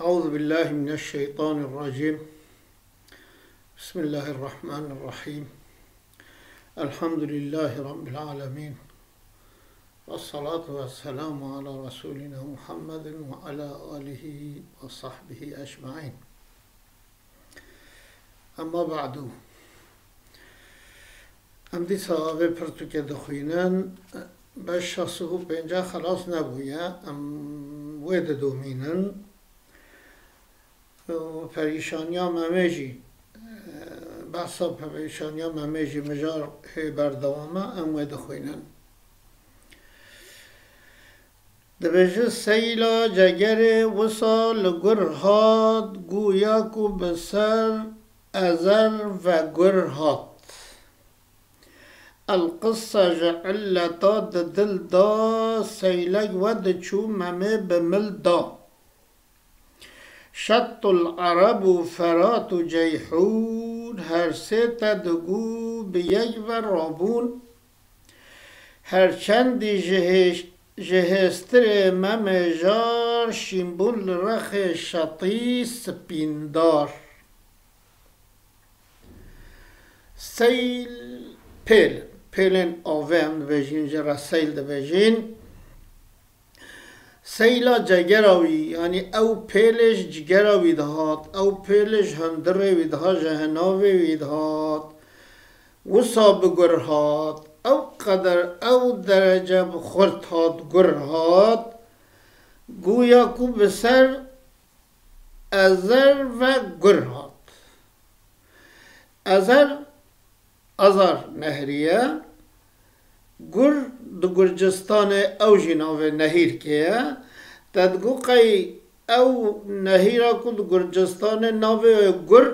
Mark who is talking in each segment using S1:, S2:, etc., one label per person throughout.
S1: أعوذ بالله من الشيطان الرجيم. بسم الله الرحمن الرحيم. الحمد لله رب العالمين، والصلاة والسلام على رسولنا محمد وعلى آله وصحبه أجمعين. أما بعد، امدی صحابه پرتو که دخوینن به 65 خلاص نبویه وید دومینن پریشانیا ممیجی بحثا پریشانیا ممیجی مجار بردوامه ام وید خوینن دبجه سیلا جگر وصال گرهات گویا کو بسر ازر و گرهات القصة جعلتا دل دا سيلج ود چو ممي بمل دا شط العرب فرات جيحون هر سيتا دگو بيج و رابون هر چندی جهستر ممي جار شنبون لرخ شطي سپیندار سيل پیلن آوهم دویجین جرا سیل دویجین سیلا جگراوی یعنی او پیلش جگراوی دهات او پیلش هندره دهات جهناوی دهات وصا بگرهات او قدر او درجه بخورت هات گرهات گویا کو بسر ازر و گرهات ازر نهریه گر دو گرجستان او جناو نهیر که تدگو قی او نهیرا کو دو گرجستان ناو گر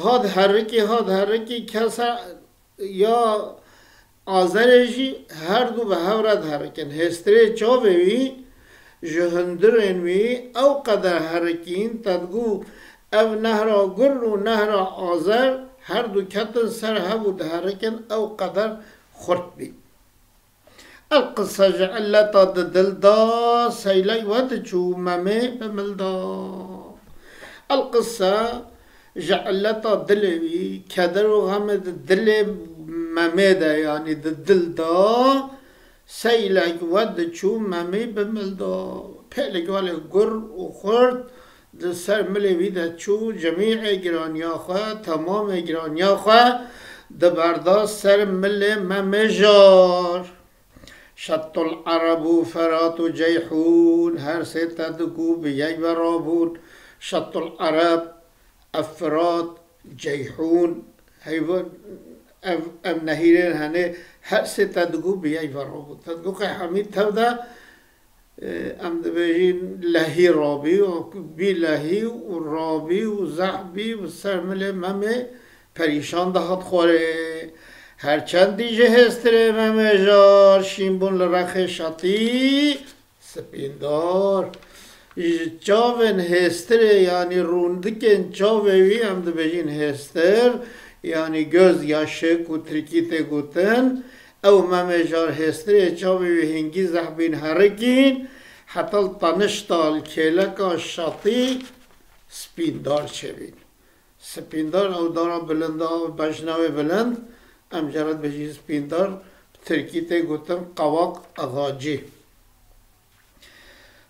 S1: هاد حرکی کسا یا آزرجی هر دو به هورد حرکن هستره چاوی جهندرین وی او قدر حرکین تدگو او نهرا گر و نهرا آزر هر دو کتن سر هبو دهرکن او قدر خورد بی القصة جعلتا دل دا سیلی ود چو ممه بمل دا القصة جعلتا دلوی کدر و غم دل ممه دا یعنی دل دا سیلی ود چو ممه بمل دا پیلک والی گر و خورد ده سر ملوی ده چو جمیع گرانیا خواه تمام گرانیا خواه ده برداز سر مل ممجار شط العرب فرات و جیحون هر سیتا دکو بیگ و رابون شط العرب افرات جیحون حیوان ام نهیرین هنه هر سیتا دکو بیگ و رابون تدکو که حمید تو ده ام دبیجین لحی رابی و بی لحی و رابی و زحبی و سرمل ممه پریشان دهات خوره هرچندی جهستره ممه جار شیمبون لرخ شطی سپیندار چاون هستره یعنی روندکن چاوی ام دبیجین هستر یعنی göz yaşı و ترکیت گوتن او ممجار هستری چاوی هنگی زحبین هرکین حتی تنشتال کلکا شطی سپیندار چوین سپیندار او دارا بلند او بجناوی بلند امجرد بجی سپیندار ترکیت گوتن قواق اغاجی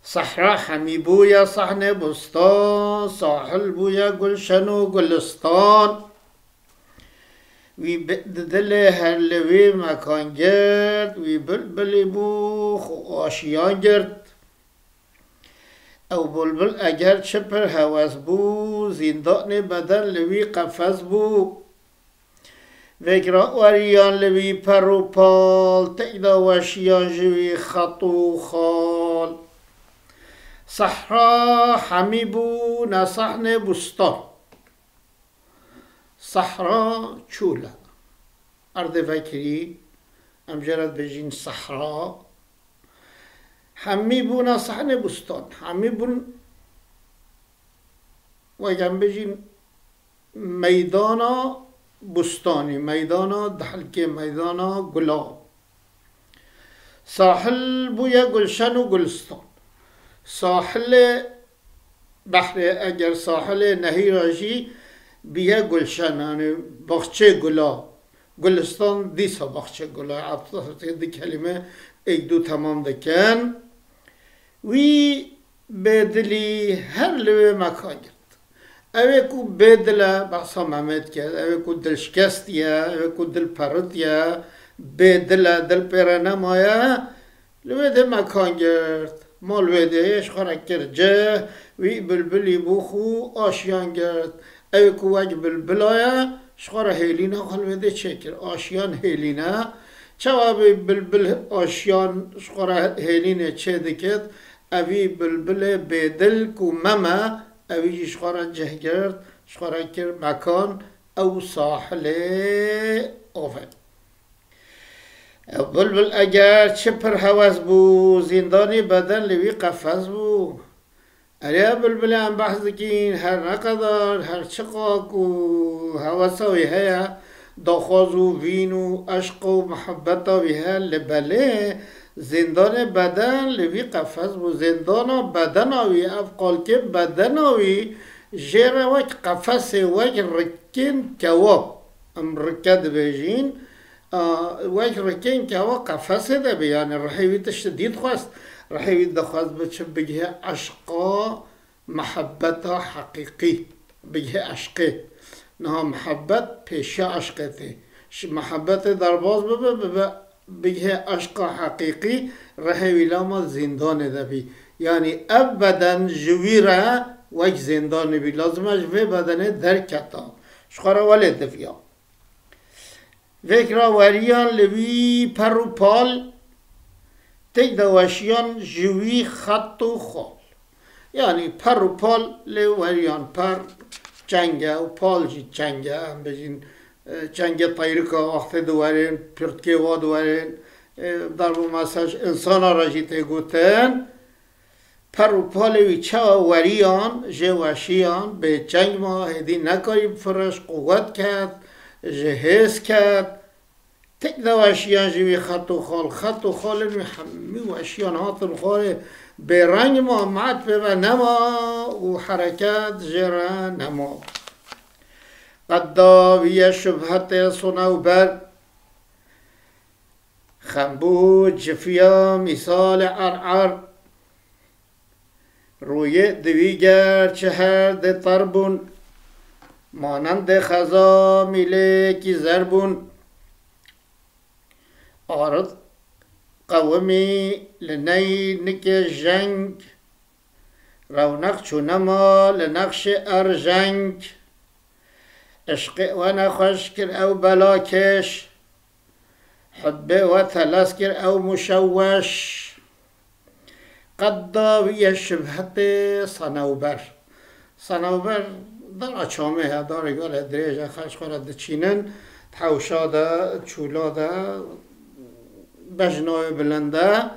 S1: صحرا حمی بویا صحن بستان ساحل بویا گلشن و گلستان وی دل هر لوی مکان گرد وی بلبلی بو آشیان گرد او بلبل اگر چپر هوس بو زندان بدن لوی قفز بو وگرا وریان لوی پر و پال تیدا وشیان جوی خط و خال صحرا حمی بو نصحن بستان صحرا چولا ارض فکری امجرد بجین صحرا همی بون صحن بستان همی بون و بجین میدانا بستانی میدانا دحلکه میدانا گلاب ساحل بویا گلشن و گلستان ساحل بحر اگر ساحل نهی راشی بیه گلشن یعنی باغچه گلا گلستان دیسا باغچه گلا عطفت دی کلمه ایک دو تمام دکن وی بدلی هر لوه مکان گرد اوه کو بدله بحثا محمد کرد اوه کو دلشکستیه اوه کو دل پردیه بدله دل پیرانه مایه لوه ده مکان گرد مال ویدهش خورک کرجه وی بلبلی بوخو آشیان گرد اوه کو وج بلبلایه شخوره هیلینه خلوه چکر آشیان هیلینه چوابی بلبل آشیان شخوره هیلینه چه دکت اوی بلبل بدل کو مما اوی شخوره جه گرد شخوره کر مکان او ساحل اوه بلبل اگر چه پر حوض بو زندانی بدن لوی قفز بو اریا بلبل هم بحث کین هر نقدر هر چقاق و حوضاوی هیا داخواز و وین و عشق و محبت وی هیا لبله زندان بدن لوی قفز بو زندان بدن آوی افقال که بدن آوی جیر وک قفز وک رکن کواب ام رکد بجین وک رکن کواب قفز ده بیان رحیوی تشدید خواست رحیوی دخواست بچه بگه عشقا محبت حقیقی بگه عشقی نه محبت پیشه عشقتی محبت درباز بگه عشق حقیقی رحیوی لاما زندان ده بی یعنی ابدا جویره وک زندان بی لازمش وی بدنه درکتا شخوره ولی دفیا وکرا وریان لوی پر و پال تک دواشیان جوی خط و خال یعنی پر و پال لوریان پر چنگه و پال جی چنگه هم بجین چنگه طیرکا وقت دوارین پرتکه و دوارین در مساج انسان را جیته گوتن پر و پالوی چه وریان جواشیان به چنگ ما هدی نکاری فرش قوت کرد جهز کرد تک دواشیان جوی خط و خال می واشیان هاتن خاله به رنگ ما معطفه و نما و حرکت جرا نما قداوی شبهت صنوبر خنبو جفیا مثال عرعر روی دویگر چهر ده طربون مانند خزا میله کی زربون آرد قومی لنی نک جنگ رونق چونما لنقش ارجنگ عشق و نخوش کر او بلاکش حبه و ثلاث کر او مشوش قداوی شبهت صنوبر صنوبر در اچامه ها داره گل دریجه خش خورد چینن تحوشاده چولاده بجناوی بلنده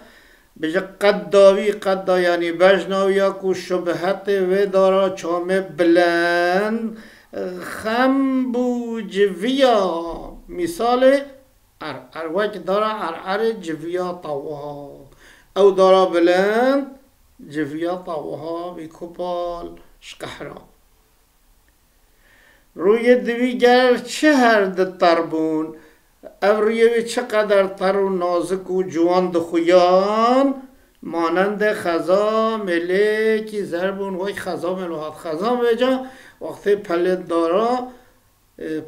S1: بجه قداوی قدا یعنی بجناوی کو شبهت و دارا چامه بلند خم بو جویا مثال اروک دارا عرعر جویا طوها او دارا بلند جویا طوها بی کپال شقحرا روی دویگر چه هر ده تربون او روی چقدر تر و نازک و جوان دخویان مانند خزا ملکی زربون وی خزا ملوحات خزا بجا وقتی پلت دارا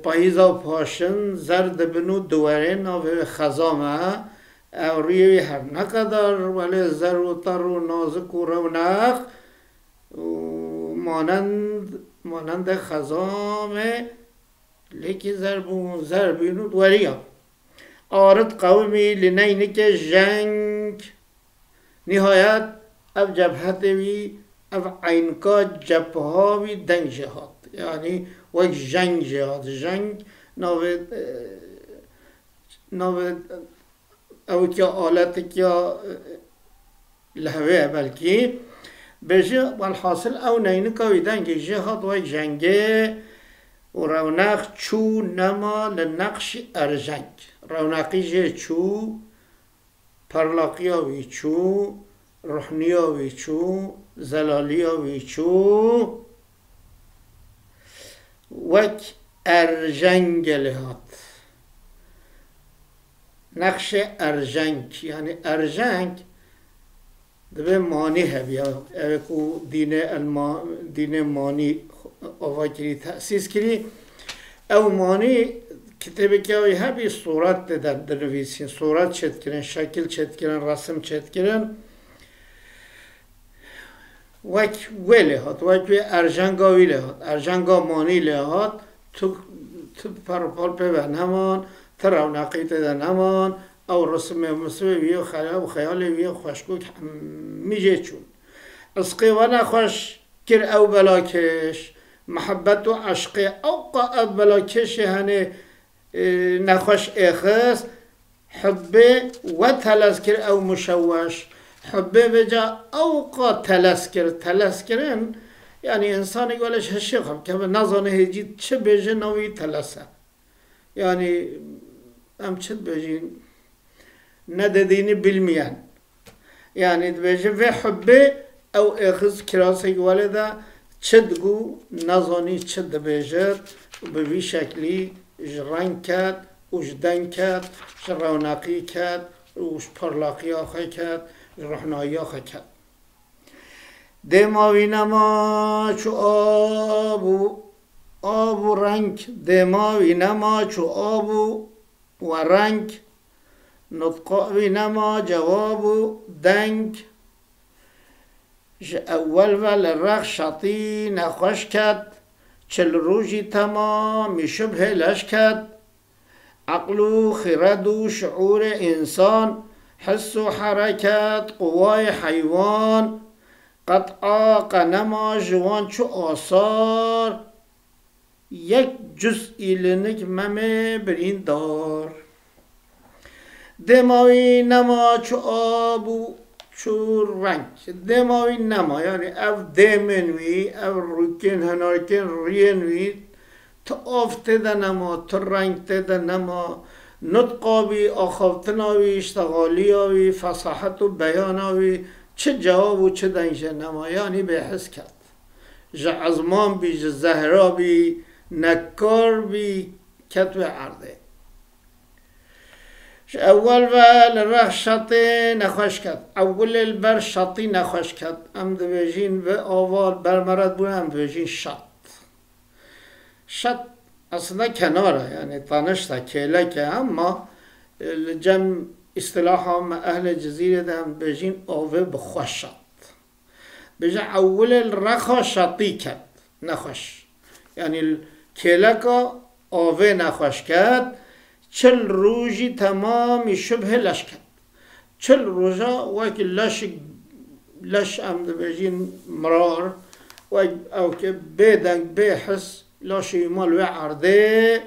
S1: پاییزا پاشن زرد بنو دوارین و خزا ما او روی هر نقدر ولی زر و تر و نازک و رونق مانند خزام لیکی زربینو دوریا آرد قومی لنینک جنگ نهایت او جبهت وی او عینکا جبها وی دنگ جهاد یعنی وی جنگ جهاد جنگ نوید او کیا آلت کیا لهوه بلکی بجه والحاصل او نینکا وی دنگ جهاد وی جنگه و رونق چو نما لنقش ارجنگ رونقی جه چو پرلاقی وی چو روحنیا ویچو زلالیا ویچو وک ارجنگ لهات نقش ارجنگ یعنی ارجنگ دبه مانی هبیا اوکو دین مانی آوا کری تأسیس کری او مانی کتابی که اوی هبی صورت دادن دنویسین صورت چید کرن شکل چید کرن رسم چید کرن وک ویله هات وک وی ارجنگا ویله هات ارجنگا مانی له هات تو پرپال به نمان تراو نقیت نمان او رسم مصوی وی خیال وی خوشگو میجه چون اسقی و نخوش کر او بلاکش محبت و عشق او قا بلاکش هنه نخوش اخس حبه و تلذکر او مشوش حبه بجا او قا تلذکرن یعنی انسانی گولش هشی خب که نظانه هجید چه بجه نوی تلسه یعنی هم چه بجین نددینی bilmeyen yani dibêje ve hubbe ew êxiz kirasek wele de çi digû nazanî çi dibêje bi vî şeklî ji reng ket û ji deng ket ji rewnaqî ket û ji parlaqiya xwe ket ji rihnayiya xwe ket dêma wî nema çû ab û reng dêma wî nema çû ab û ve reng نطقا وی نما جواب دنگ جه اول ول رخ شطی نخوش کد چل روژی تمامی شبه لش کد عقل و خرد و شعور انسان حس و حرکت قوای حیوان قطعا قنما جوان چو آثار یک جزئی لنک ممه برین دار دماوی نما چو آب و چو رنگ دماوی نما یعنی او دمنوی او روکن هنارکن رینوی تا آفته ده نما تا رنگ ده نما نطقاوی آخافتناوی اشتغالیاوی فصاحت و بیاناوی چه جواب و چه دنشه نما یعنی به حس کرد جه عظمان بی جه زهرا بی نکار بی کتو عرده اول ول رخ شطی نخوش کرد اول البر شطی نخوش کرد ام دویجین و آوال برمرد بود ام دویجین شط aslında kenara yani tanışta keleke ama cem istilaham ehli cezirede hem bejin ave bخوشت بجا اول الرخا شطی کرد نخوش یعنی keleka ave نخوش کرد چل روزی تمامی شبه لش کرد چل روزا وقتی لش ام دبیجین مرار و او که بدنگ بحس لاشی مال و عرضه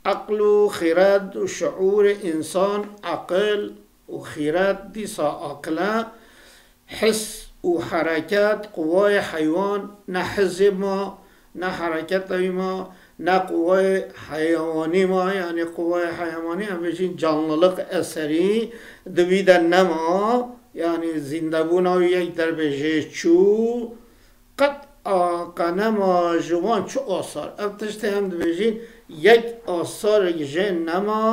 S1: عقل و خرد و شعور انسان عقل و خرد دیسا عقله حس و حرکت قوای حیوان نه حز ما نه حرکت ما نه قوای حیوانی ما یعنی قوای حیوانی هم بشین canlılık eseri دویدن نما یعنی زنده بونا یک در بجه چو قد آقنما جوان چو آثار افتشته هم بجین یک آثار جه نما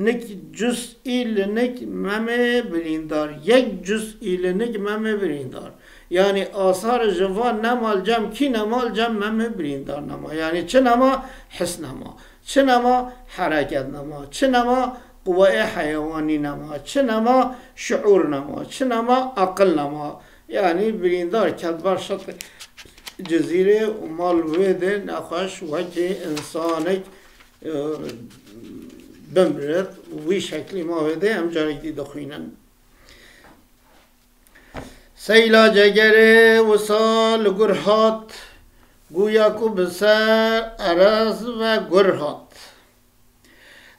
S1: نک جزئی لنک ممه بریندار یک جزئی لنک ممه بریندار yani asar jvan nemal cem ki nemal cem memme birindar nema yani çi nema his nema çi nema hareket nema çi nema kuvve hayvani nema çi nema şuur nema çi nema akıl nema yani birindar kedbar şat cezire mal vede nakhaş ve ki insanik bemret ve şekli ma vede em carikti dakhinen سیلا جگره و سال گرهات گویا کو بسر عرض و گرهات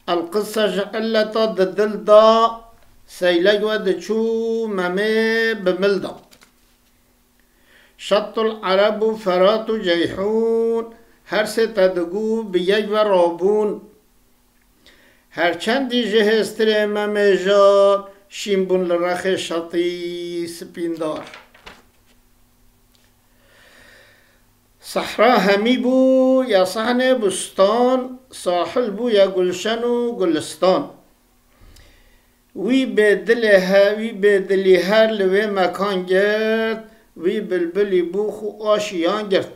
S1: القصة جعلتا دل دا سیلگ و دچو ممه بملدا شط العرب و فرات و جیحون هر سه تدگو بیگ و رابون هر چندی جهستر ممه جار شیمبون لرخ شطی سپیندار. صحرا همی بو یا صحن بستان، ساحل بو یا گلشن و گلستان. وی به دلی هر لوی مکان گرد، وی بلبلی بو خو آشیان گرد.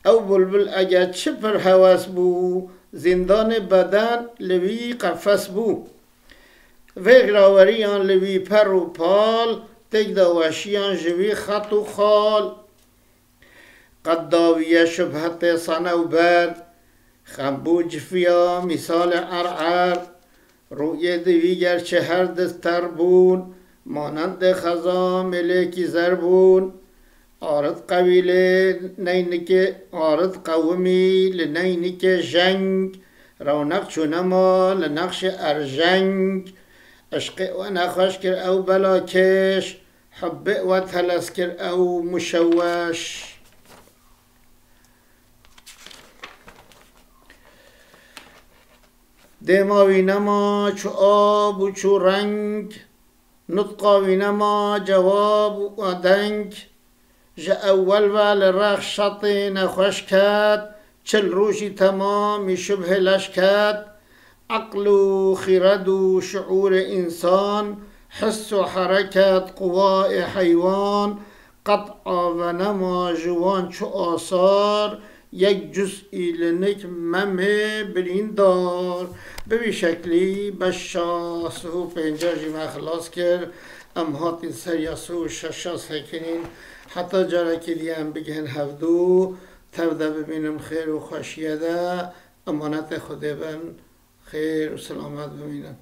S1: او بلبل اگر چه پر هوس بو، زندان بدن لوی قفس بو. ویگراوریان لوی پر و پال، تک دواشیان جوی خط و خال. قداویه شبهت صنوبر، خنبو جفیا مثال عرعر. روی دوی گرچه هر دستر بون، مانند خزا ملکی زربون. آرد قویله نینک آرد قومی لنینک جنگ، رونق چونما لنقش ارجنگ. عشق و نخوش کر او بلاکش، حب و تلس کر او مشوش. دماوی نما چو آب و چو رنگ، نطقاوی نما جواب و دنگ. جا اول و لرخ شطی نخوش کد، چل روشی تمامی شبه لش کد. عقل و خرد و شعور انسان، حس و حرکت قواء حیوان. قطع و نما جوان چو آثار، یک جزئی لنک ممه بریندار. به بی شکلی بشا سهو پینجا جیمه خلاص کرد. ام هاتین سر یا سهو ششا سکنین، حتی جاره که دیم بگهن هفدو. تبده ببینم خیر و خوشیه ده، امانت خوده بن خیر و سلامت ببینم.